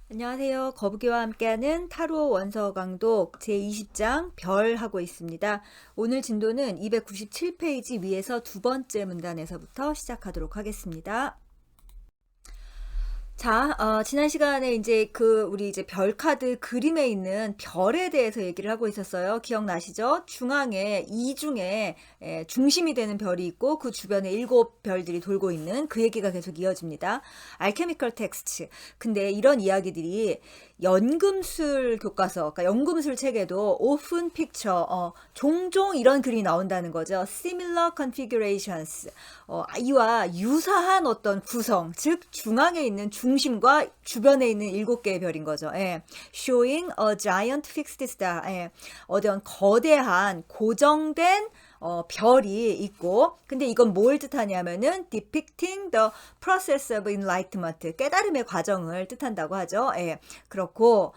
안녕하세요. 거북이와 함께하는 타로 원서 강독 제20장 별 하고 있습니다. 오늘 진도는 297페이지 위에서 두 번째 문단에서부터 시작하도록 하겠습니다. 자, 지난 시간에 이제 우리 이제 별 카드 그림에 있는 별에 대해서 얘기를 하고 있었어요. 기억나시죠? 중앙에 이중에 중심이 되는 별이 있고 그 주변에 7별들이 돌고 있는 그 얘기가 계속 이어집니다. 알케미컬 텍스트. 근데 이런 이야기들이 연금술 교과서, 그러니까 연금술 책에도 often picture, 종종 이런 글이 나온다는 거죠. similar configurations. 이와 유사한 어떤 구성, 즉 중앙에 있는 중심과 주변에 있는 7개의 별인 거죠. 예. showing a giant fixed star. 예. 어떤 거대한 고정된 별이 있고, 근데 이건 뭘 뜻하냐면은 depicting the process of enlightenment, 깨달음의 과정을 뜻한다고 하죠. 예, 그렇고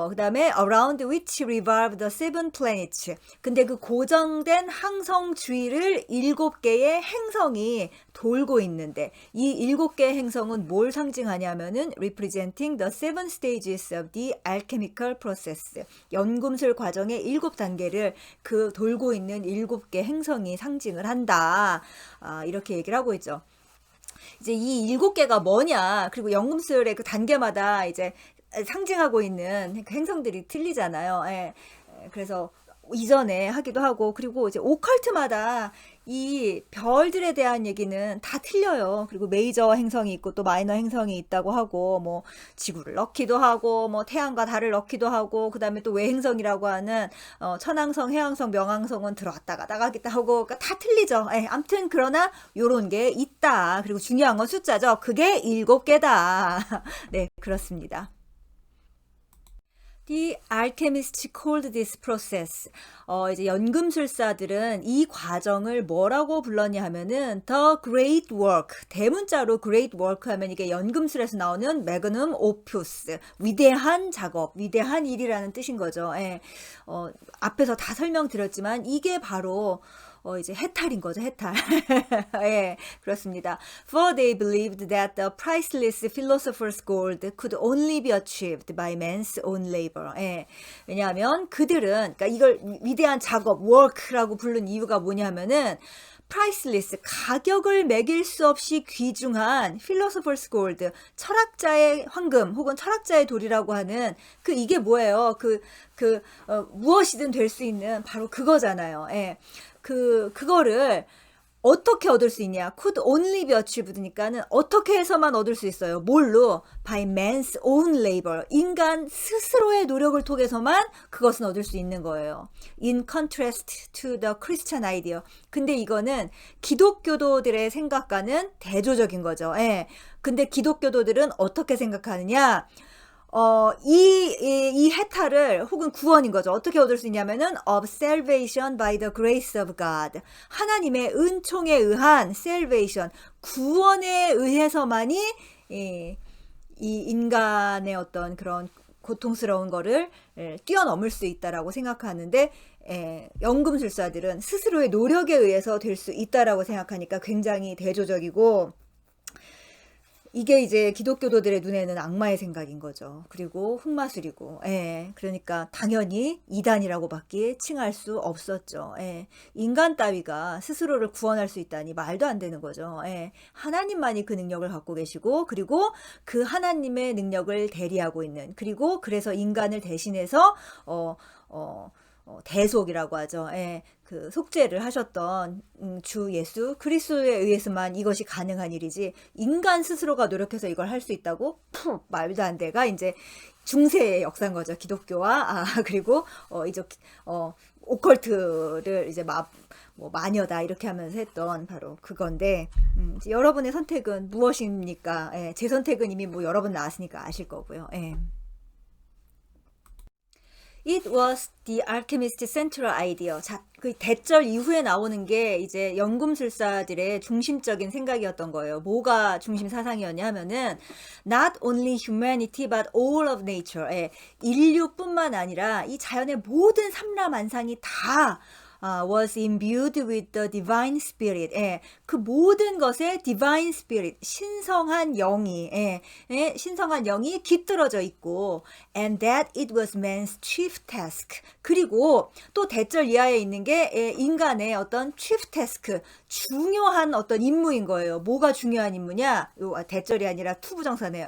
그 다음에 around which revolve the seven planets. 근데 그 고정된 항성 주위를 7개의 행성이 돌고 있는데, 이 7개의 행성은 뭘 상징하냐면은 representing the seven stages of the alchemical process. 연금술 과정의 7단계를 그 돌고 있는 7개 행성이 상징을 한다. 이렇게 얘기를 하고 있죠. 이제 이 7개가 뭐냐, 그리고 연금술의 그 단계마다 이제 상징하고 있는 그 행성들이 틀리잖아요. 예. 그래서 이전에 하기도 하고, 그리고 이제 오컬트마다 이 별들에 대한 얘기는 다 틀려요. 그리고 메이저 행성이 있고 또 마이너 행성이 있다고 하고, 뭐 지구를 넣기도 하고, 뭐 태양과 달을 넣기도 하고, 그 다음에 또 외행성이라고 하는 천왕성, 해왕성, 명왕성은 들어왔다가 나가기도 하고, 그러니까 다 틀리죠. 예, 암튼 그러나 요런 게 있다. 그리고 중요한 건 숫자죠. 그게 7개다. 네, 그렇습니다. The alchemists called this process. 이제 연금술사들은 이 과정을 뭐라고 불렀냐 하면은 the great work. 대문자로 great work 하면 이게 연금술에서 나오는 magnum opus. 위대한 작업, 위대한 일이라는 뜻인 거죠. 예. 앞에서 다 설명드렸지만 이게 바로 이제 해탈인 거죠, 해탈. 예, 그렇습니다. For they believed that the priceless philosopher's gold could only be achieved by man's own labor. 예, 왜냐하면 그들은, 그러니까 이걸 위대한 작업, work라고 부른 이유가 뭐냐면은, priceless, 가격을 매길 수 없이 귀중한 philosopher's gold, 철학자의 황금 혹은 철학자의 돌이라고 하는 이게 뭐예요? 무엇이든 될 수 있는 바로 그거잖아요. 예. 그거를 어떻게 얻을 수 있냐? could only be achieved니까는 어떻게 해서만 얻을 수 있어요? 뭘로? by man's own labor. 인간 스스로의 노력을 통해서만 그것은 얻을 수 있는 거예요. in contrast to the Christian idea. 근데 이거는 기독교도들의 생각과는 대조적인 거죠. 예. 근데 기독교도들은 어떻게 생각하느냐? 이 해탈을 혹은 구원인 거죠. 어떻게 얻을 수 있냐면은 of salvation by the grace of God. 하나님의 은총에 의한 salvation, 구원에 의해서만이 이 인간의 어떤 그런 고통스러운 거를 뛰어넘을 수 있다라고 생각하는데, 연금술사들은 스스로의 노력에 의해서 될 수 있다라고 생각하니까 굉장히 대조적이고, 이게 이제 기독교도들의 눈에는 악마의 생각인 거죠. 그리고 흑마술이고, 그러니까 당연히 이단이라고밖에 칭할 수 없었죠. 인간 따위가 스스로를 구원할 수 있다니 말도 안 되는 거죠. 하나님만이 그 능력을 갖고 계시고, 그리고 그 하나님의 능력을 대리하고 있는, 그리고 그래서 인간을 대신해서 대속이라고 하죠. 그 속죄를 하셨던 주 예수 그리스도에 의해서만 이것이 가능한 일이지, 인간 스스로가 노력해서 이걸 할 수 있다고? 말도 안 돼가 이제 중세의 역사인 거죠. 기독교와 그리고 이제 오컬트를 이제 뭐 마녀다 이렇게 하면서 했던 바로 그건데, 여러분의 선택은 무엇입니까? 제 선택은 이미 뭐 여러 번 나왔으니까 아실 거고요. It was the alchemist's central idea. 자, 그 대절 이후에 나오는 게 이제 연금술사들의 중심적인 생각이었던 거예요. 뭐가 중심 사상이었냐 하면은 not only humanity but all of nature. 인류뿐만 아니라 이 자연의 모든 삼라만상이 다 was imbued with the divine spirit. 예, 그 모든 것에 divine spirit, 신성한 영이, 신성한 영이 깃들어져 있고, and that it was man's chief task. 그리고 또 대절 이하에 있는 게 인간의 어떤 chief task, 중요한 어떤 임무인 거예요. 뭐가 중요한 임무냐? 대절이 아니라 투부정사네요.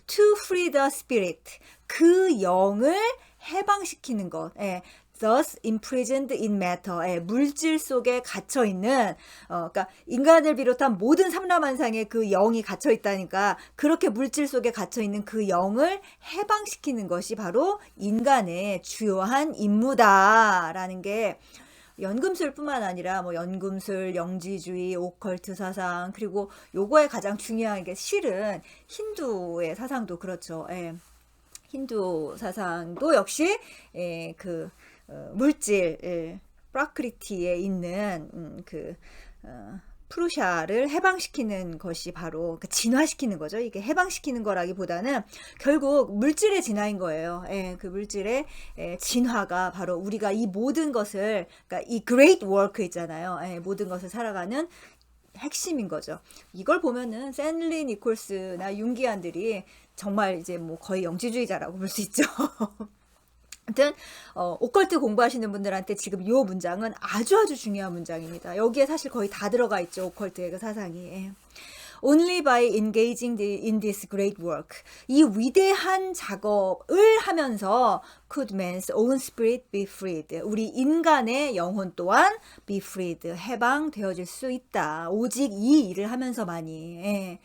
To free the spirit. 그 영을 해방시키는 것. thus imprisoned in matter. 물질 속에 갇혀 있는, 그러니까 인간을 비롯한 모든 삼라만상에 그 영이 갇혀 있다니까, 그렇게 물질 속에 갇혀 있는 그 영을 해방시키는 것이 바로 인간의 주요한 임무다라는 게, 연금술뿐만 아니라 뭐 연금술, 영지주의, 오컬트 사상, 그리고 요거에 가장 중요한 게 실은 힌두의 사상도 그렇죠. 힌두 사상도 역시 그 물질, 프라크리티에 있는 프루샤를 해방시키는 것이 바로 진화시키는 거죠. 이게 해방시키는 거라기보다는 결국 물질의 진화인 거예요. 그 물질의 진화가 바로 우리가 이 모든 것을, 그러니까 이 great work 있잖아요. 모든 것을 살아가는 핵심인 거죠. 이걸 보면은 샌리 니콜스나 융기안들이 정말 이제 뭐 거의 영지주의자라고 볼 수 있죠. 아무튼 오컬트 공부하시는 분들한테 지금 이 문장은 아주 중요한 문장입니다. 여기에 사실 거의 다 들어가 있죠. 오컬트의 그 사상이. Only by engaging in this great work. 이 위대한 작업을 하면서 could man's own spirit be freed. 우리 인간의 영혼 또한 be freed. 해방되어질 수 있다. 오직 이 일을 하면서만이.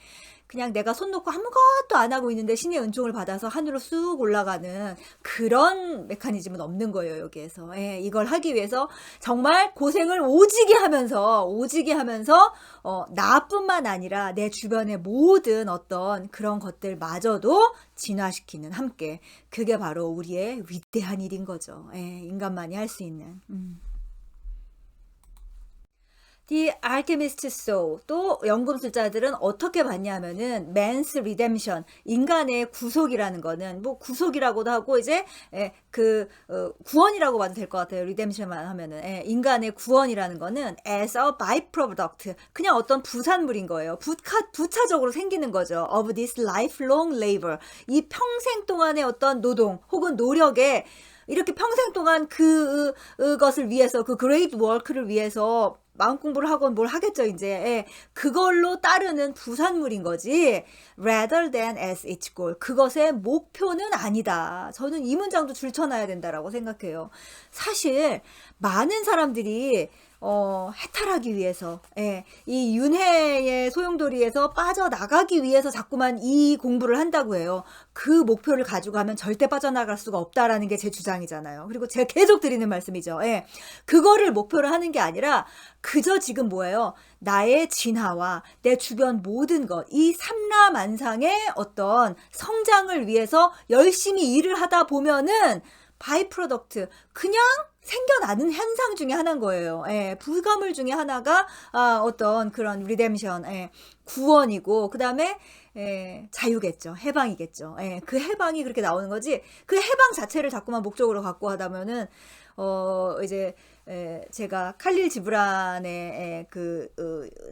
그냥 내가 손 놓고 아무것도 안 하고 있는데 신의 은총을 받아서 하늘로 쑥 올라가는 그런 메커니즘은 없는 거예요, 여기에서. 이걸 하기 위해서 정말 고생을 오지게 하면서 나뿐만 아니라 내 주변의 모든 어떤 그런 것들마저도 진화시키는 함께. 그게 바로 우리의 위대한 일인 거죠. 인간만이 할 수 있는. The Alchemist Soul. 또 연금술자들은 어떻게 봤냐면은 man's redemption, 인간의 구속이라는 거는 뭐 구속이라고도 하고 이제 구원이라고 봐도 될 것 같아요. redemption만 하면은 인간의 구원이라는 거는 as a byproduct, 그냥 어떤 부산물인 거예요. 부차적으로 생기는 거죠. of this lifelong labor, 이 평생 동안의 어떤 노동 혹은 노력에 이렇게 평생 동안 그것을 위해서, 그 great work를 위해서 마음 공부를 하건 뭘 하겠죠, 이제. 그걸로 따르는 부산물인 거지. rather than as its goal. 그것의 목표는 아니다. 저는 이 문장도 줄쳐놔야 된다라고 생각해요. 사실 많은 사람들이 해탈하기 위해서, 이 윤회의 소용돌이에서 빠져나가기 위해서 자꾸만 이 공부를 한다고 해요. 그 목표를 가지고 가면 절대 빠져나갈 수가 없다라는 게 제 주장이잖아요. 그리고 제가 계속 드리는 말씀이죠. 그거를 목표로 하는 게 아니라 그저 지금 뭐예요? 나의 진화와 내 주변 모든 것, 이 삼라만상의 어떤 성장을 위해서 열심히 일을 하다 보면은 바이 프로덕트, 그냥 생겨나는 현상 중에 하나인 거예요. 부가물 중에 하나가 어떤 그런 리뎀션, 구원이고, 그 다음에 자유겠죠. 해방이겠죠. 그 해방이 그렇게 나오는 거지. 그 해방 자체를 자꾸만 목적으로 갖고 하다면은 이제 제가 칼릴 지브란의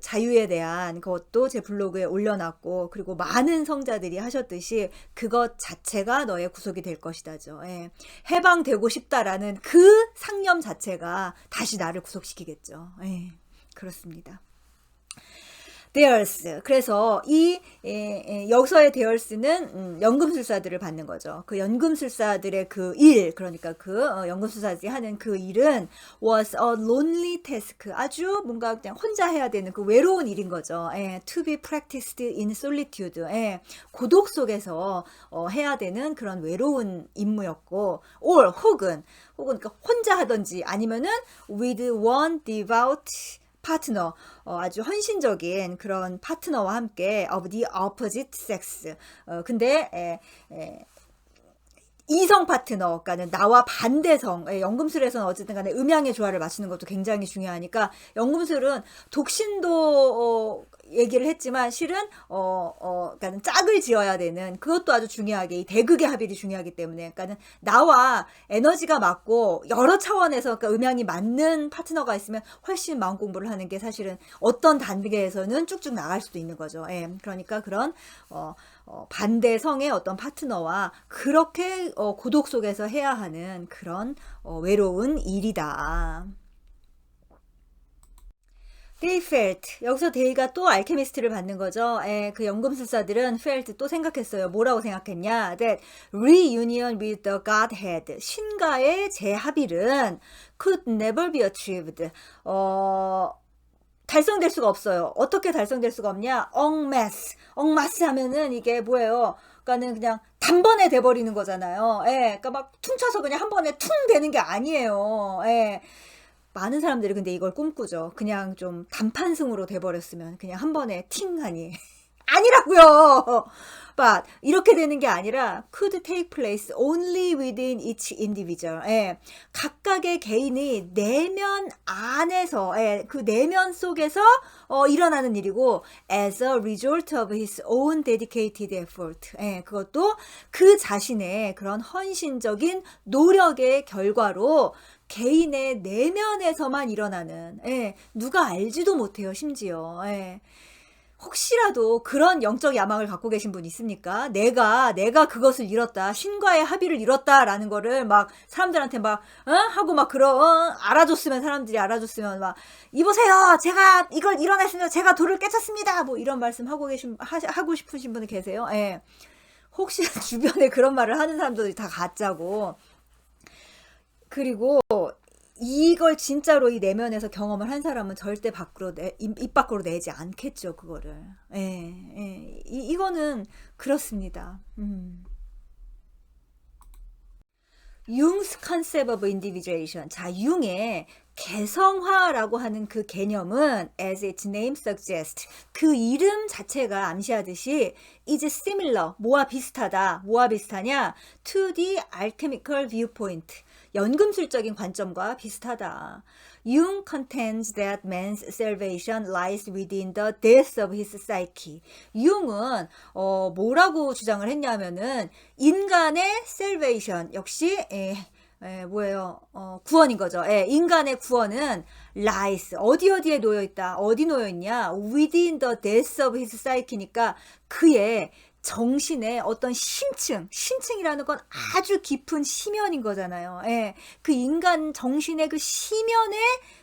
자유에 대한 그것도 제 블로그에 올려놨고, 그리고 많은 성자들이 하셨듯이 그것 자체가 너의 구속이 될 것이다죠. 해방되고 싶다라는 그 상념 자체가 다시 나를 구속시키겠죠. 그렇습니다. 데얼스. 그래서 이 여기서의 데얼스는 연금술사들을 받는 거죠. 그 연금술사들의 그 일, 그러니까 연금술사들이 하는 그 일은 was a lonely task. 아주 뭔가 그냥 혼자 해야 되는 그 외로운 일인 거죠. to be practiced in solitude. 고독 속에서 해야 되는 그런 외로운 임무였고, or 혹은 그러니까 혼자 하든지 아니면은 with one devout 파트너, 아주 헌신적인 그런 파트너와 함께 of the opposite sex. 근데 이성 파트너, 그러니까는 나와 반대성, 연금술에서는 어쨌든 간에 음양의 조화를 맞추는 것도 굉장히 중요하니까, 연금술은 독신도 얘기를 했지만 실은 그러니까는 짝을 지어야 되는 그것도 아주 중요하게 이 대극의 합일이 중요하기 때문에 그러니까는 나와 에너지가 맞고 여러 차원에서 그러니까 음양이 맞는 파트너가 있으면 훨씬 마음 공부를 하는 게 사실은 어떤 단계에서는 쭉쭉 나갈 수도 있는 거죠. 예. 그러니까 그런 반대성의 어떤 파트너와 그렇게 고독 속에서 해야 하는 그런 외로운 일이다. They felt. 여기서 데이가 또 알케미스트를 받는 거죠. 그 연금술사들은 felt 또 생각했어요. 뭐라고 생각했냐? That reunion with the Godhead. 신과의 재합일은 could never be achieved. 달성될 수가 없어요. 어떻게 달성될 수가 없냐? en masse. en masse 하면은 이게 뭐예요? 그러니까는 그냥 단번에 돼버리는 거잖아요. 그러니까 막 퉁쳐서 그냥 한 번에 퉁 되는 게 아니에요. 많은 사람들이 근데 이걸 꿈꾸죠. 그냥 좀 단판승으로 돼버렸으면 그냥 한 번에 팅하니. 아니라고요. But 이렇게 되는 게 아니라 could take place only within each individual. 각각의 개인이 내면 안에서 그 내면 속에서 일어나는 일이고 as a result of his own dedicated effort. 그것도 그 자신의 그런 헌신적인 노력의 결과로 개인의 내면에서만 일어나는 누가 알지도 못해요. 심지어 혹시라도 그런 영적 야망을 갖고 계신 분 있습니까? 내가 그것을 이뤘다. 신과의 합의를 이뤘다라는 거를 막 사람들한테 막 하고 막 알아줬으면 사람들이 알아줬으면 막 이보세요. 제가 이걸 이뤄냈습니다. 제가 돌을 깨쳤습니다. 뭐 이런 말씀 하고 싶으신 분이 계세요? 혹시 주변에 그런 말을 하는 사람들이 다 가짜고 그리고 이걸 진짜로 이 내면에서 경험을 한 사람은 절대 밖으로 입 밖으로 내지 않겠죠, 그거를. 이거는 그렇습니다. 융스 컨셉 오브 인디비주에이션. 자, 융의 개성화라고 하는 그 개념은 as its name suggests 그 이름 자체가 암시하듯이 is similar 뭐와 비슷하다. 뭐와 비슷하냐? to the alchemical viewpoint 연금술적인 관점과 비슷하다. Jung contends that man's salvation lies within the depths of his psyche. 융은 뭐라고 주장을 했냐면은 인간의 salvation 역시 뭐예요? 구원인 거죠. 인간의 구원은 lies 어디에 놓여 있다. 어디 놓여 있냐? within the depths of his psyche니까 그의 정신의 어떤 심층이라는 건 아주 깊은 심연인 거잖아요. 그 인간 정신의 그 심연에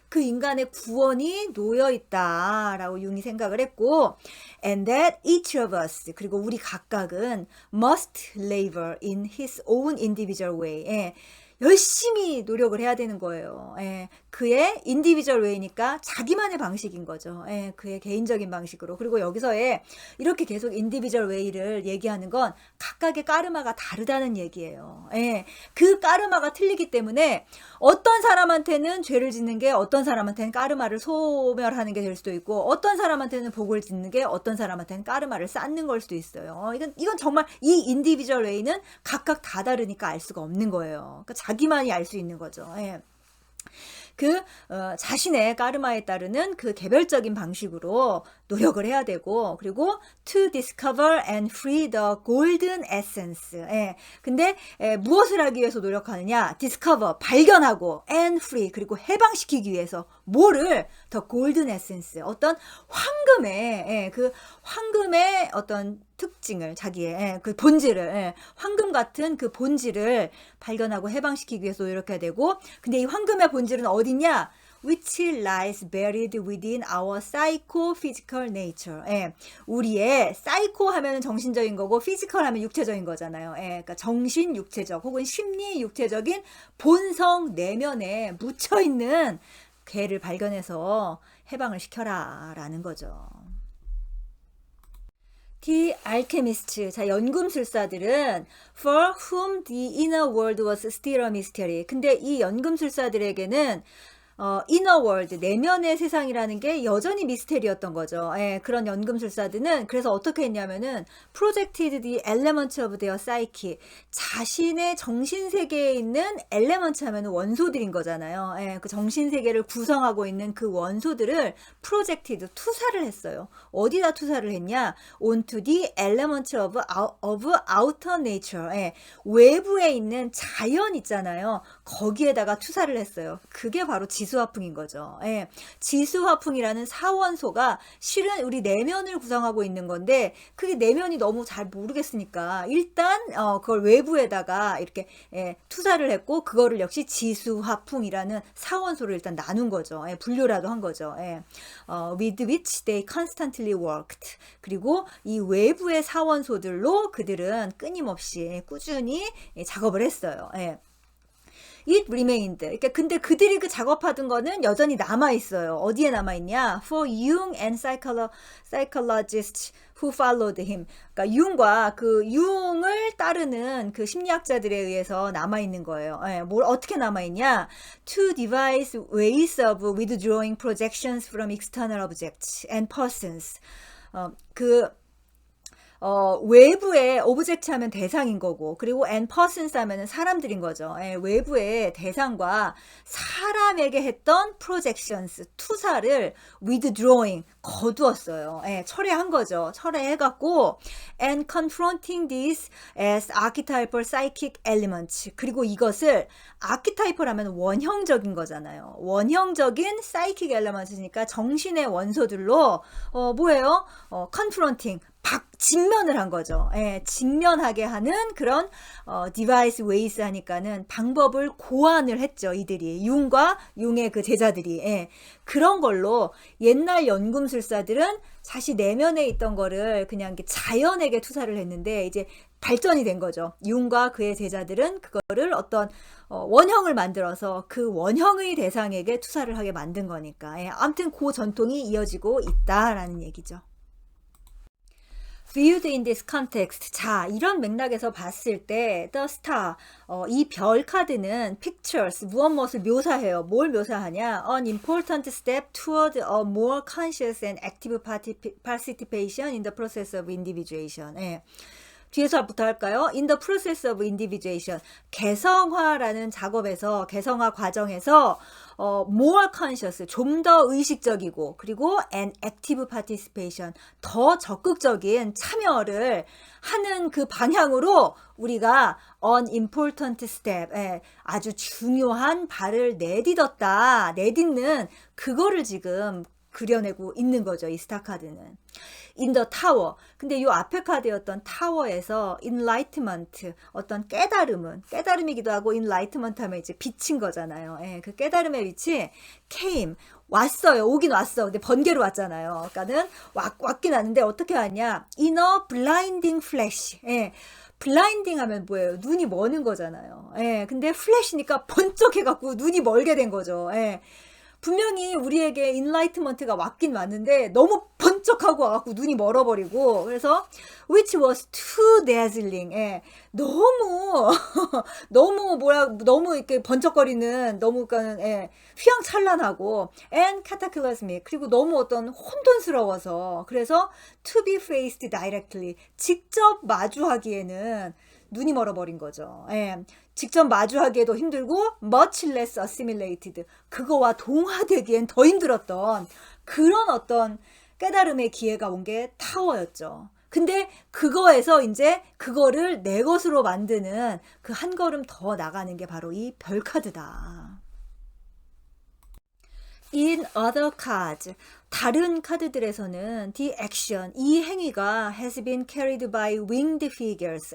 그 인간의 구원이 놓여 있다라고 융이 생각을 했고 and that each of us 그리고 우리 각각은 must labor in his own individual way 열심히 노력을 해야 되는 거예요. 그의 인디비주얼 웨이니까 자기만의 방식인 거죠. 그의 개인적인 방식으로. 그리고 여기서의 이렇게 계속 인디비주얼 웨이를 얘기하는 건 각각의 까르마가 다르다는 얘기예요. 그 까르마가 틀리기 때문에 어떤 사람한테는 죄를 짓는 게 어떤 사람한테는 까르마를 소멸하는 게 될 수도 있고 어떤 사람한테는 복을 짓는 게 어떤 사람한테는 까르마를 쌓는 걸 수도 있어요. 이건 정말 이 인디비주얼 웨이는 각각 다 다르니까 알 수가 없는 거예요. 그러니까 자기만이 알 수 있는 거죠. 자신의 까르마에 따르는 그 개별적인 방식으로 노력을 해야 되고 그리고 to discover and free the golden essence. 근데 무엇을 하기 위해서 노력하느냐? discover 발견하고 and free 그리고 해방시키기 위해서 뭐를 the golden essence 어떤 황금의 그 황금의 어떤 특징을 자기의 그 본질을 황금 같은 그 본질을 발견하고 해방시키기 위해서 노력해야 되고 근데 이 황금의 본질은 어디냐? which lies buried within our psycho-physical nature. 우리의 psycho 하면 정신적인 거고 physical 하면 육체적인 거잖아요. 그러니까 정신 육체적 혹은 심리 육체적인 본성 내면에 묻혀있는 괴를 발견해서 해방을 시켜라 라는 거죠. The alchemists, 자, 연금술사들은 for whom the inner world was still a mystery. 근데 이 연금술사들에게는 inner world, 내면의 세상이라는 게 여전히 미스테리였던 거죠. 예, 그런 연금술사들은 그래서 어떻게 했냐면은 projected the elements of their psyche, 자신의 정신세계에 있는 elements 하면 원소들인 거잖아요. 예, 그 정신세계를 구성하고 있는 그 원소들을 projected, 투사를 했어요. 어디다 투사를 했냐? onto the elements of outer nature, 예, 외부에 있는 자연 있잖아요. 거기에다가 투사를 했어요. 그게 바로 지수화풍인 거죠. 예. 지수화풍이라는 사원소가 실은 우리 내면을 구성하고 있는 건데 그게 내면이 너무 잘 모르겠으니까 일단 그걸 외부에다가 이렇게 투사를 했고 그거를 역시 지수화풍이라는 사원소를 일단 나눈 거죠. 분류라도 한 거죠. with which they constantly worked. 그리고 이 외부의 사원소들로 그들은 끊임없이 꾸준히 작업을 했어요. It remained. 그러니까 근데 그들이 그 작업하던 거는 여전히 남아 있어요. 어디에 남아 있냐? For Jung and psychologists who followed him. 그러니까 융과 그 융을 따르는 그 심리학자들에 의해서 남아 있는 거예요. 뭘 어떻게 남아 있냐? To devise ways of withdrawing projections from external objects and persons. 외부의 오브젝트 하면 대상인 거고 그리고 and persons 하면은 사람들인 거죠. 외부의 대상과 사람에게 했던 projections, 투사를 withdrawing, 거두었어요. 철회한 거죠. 철회해갖고 and confronting these as archetypal psychic elements. 그리고 이것을 archetypal 하면 원형적인 거잖아요. 원형적인 psychic elements니까 정신의 원소들로 뭐예요? confronting, 직면을 한 거죠. 직면하게 하는 그런 device ways 하니까는 방법을 고안을 했죠. 이들이 융과 융의 그 제자들이 그런 걸로 옛날 연금술사들은 자신 내면에 있던 거를 그냥 자연에게 투사를 했는데 이제 발전이 된 거죠. 융과 그의 제자들은 그거를 어떤 원형을 만들어서 그 원형의 대상에게 투사를 하게 만든 거니까 아무튼 그 전통이 이어지고 있다라는 얘기죠. Viewed in this context. 자, 이런 맥락에서 봤을 때 The Star, 이 별 카드는 pictures, 무엇을 묘사해요. 뭘 묘사하냐? An important step toward a more conscious and active participation in the process of individuation. 뒤에서부터 할까요? In the process of individuation. 개성화라는 작업에서, 개성화 과정에서 more conscious, 좀 더 의식적이고 그리고 an active participation, 더 적극적인 참여를 하는 그 방향으로 우리가 an important step, 아주 중요한 발을 내딛는 그거를 지금 그려내고 있는 거죠. 이 스타 카드는. In the tower. 근데 이 앞에 카드였던 타워에서 enlightenment, 어떤 깨달음이기도 하고 enlightenment 하면 이제 빛인 거잖아요. 그 깨달음의 빛이 came, 왔어요. 오긴 왔어. 근데 번개로 왔잖아요. 그러니까는 왔긴 왔는데 어떻게 왔냐? In a blinding flash. 블라인딩 하면 뭐예요? 눈이 머는 거잖아요. 근데 플래시니까 번쩍해갖고 눈이 멀게 된 거죠. 분명히 우리에게 인라이트먼트가 왔긴 왔는데 너무 번쩍하고 와갖고 눈이 멀어버리고 그래서 which was too dazzling. 너무 너무 이렇게 번쩍거리는 너무 휘황찬란하고 and cataclysmic, 그리고 너무 어떤 혼돈스러워서 그래서 to be faced directly, 직접 마주하기에는 눈이 멀어버린 거죠. 직접 마주하기에도 힘들고 much less assimilated, 그거와 동화되기엔 더 힘들었던 그런 어떤 깨달음의 기회가 온 게 타워였죠. 근데 그거에서 이제 그거를 내 것으로 만드는 그 한 걸음 더 나가는 게 바로 이 별 카드다. In other cards, 다른 카드들에서는 the action, 이 행위가 has been carried by winged figures.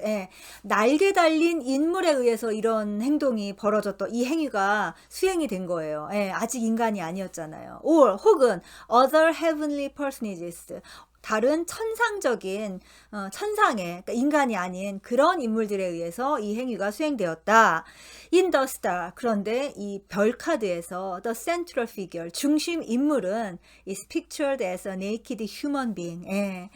날개 달린 인물에 의해서 이런 행동이 벌어졌던, 이 행위가 수행이 된 거예요. 아직 인간이 아니었잖아요. Or 혹은 other heavenly personages, 다른 천상적인 천상의 그러니까 인간이 아닌 그런 인물들에 의해서 이 행위가 수행되었다. In the star 그런데 이 별 카드에서 the central figure 중심 인물은 is pictured as a naked human being.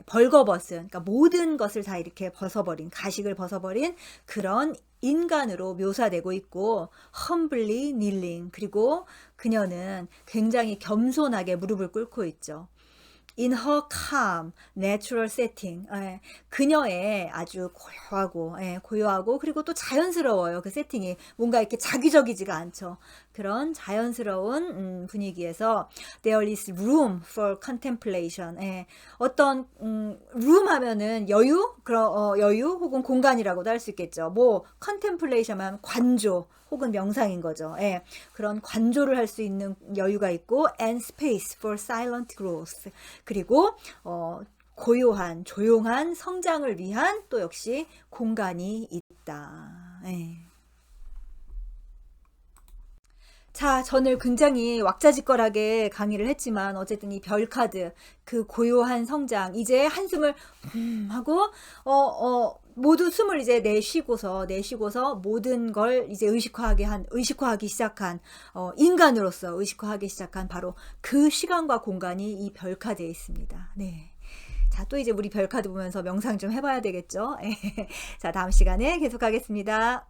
벌거벗은 그러니까 모든 것을 다 이렇게 벗어버린 가식을 벗어버린 그런 인간으로 묘사되고 있고 humbly kneeling 그리고 그녀는 굉장히 겸손하게 무릎을 꿇고 있죠. In her calm, natural setting. 그녀의 아주 고요하고 그리고 또 자연스러워요. 그 세팅이 뭔가 이렇게 자기적이지가 않죠. 그런 자연스러운 분위기에서 there is room for contemplation. 어떤 room 하면은 여유, 여유 혹은 공간이라고도 할 수 있겠죠. 뭐 contemplation만 관조 혹은 명상인 거죠. 그런 관조를 할 수 있는 여유가 있고 and space for silent growth. 그리고 고요한 조용한 성장을 위한 또 역시 공간이 있다. 자, 저는 굉장히 왁자지껄하게 강의를 했지만 어쨌든 이 별 카드 그 고요한 성장 이제 한숨을 하고 모두 숨을 이제 내쉬고서 모든 걸 이제 의식화하기 시작한 인간으로서 의식화하기 시작한 바로 그 시간과 공간이 이 별 카드에 있습니다. 네. 자, 또 이제 우리 별 카드 보면서 명상 좀 해봐야 되겠죠? 자, 다음 시간에 계속하겠습니다.